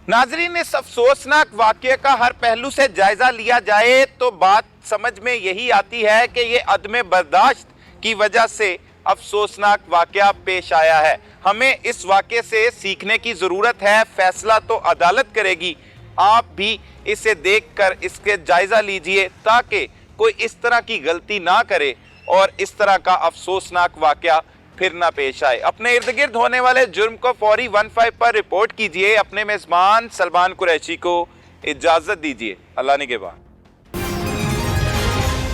नाजरीन, इस अफसोसनाक वाक़ये का हर पहलू से जायज़ा लिया जाए तो बात समझ में यही आती है कि ये अदम बर्दाश्त की वजह से अफसोसनाक वाक़या पेश आया है। हमें इस वाक़ये से सीखने की ज़रूरत है, फैसला तो अदालत करेगी, आप भी इसे देखकर इसके जायज़ा लीजिए ताकि कोई इस तरह की गलती ना करे और इस तरह का अफसोसनाक वाक़या फिर ना पेश आए। अपने इर्द गिर्द होने वाले जुर्म को फौरी 15 पर रिपोर्ट कीजिए। अपने मेज़बान सलमान कुरैशी को इजाज़त दीजिए। अल्लाह निगहबान।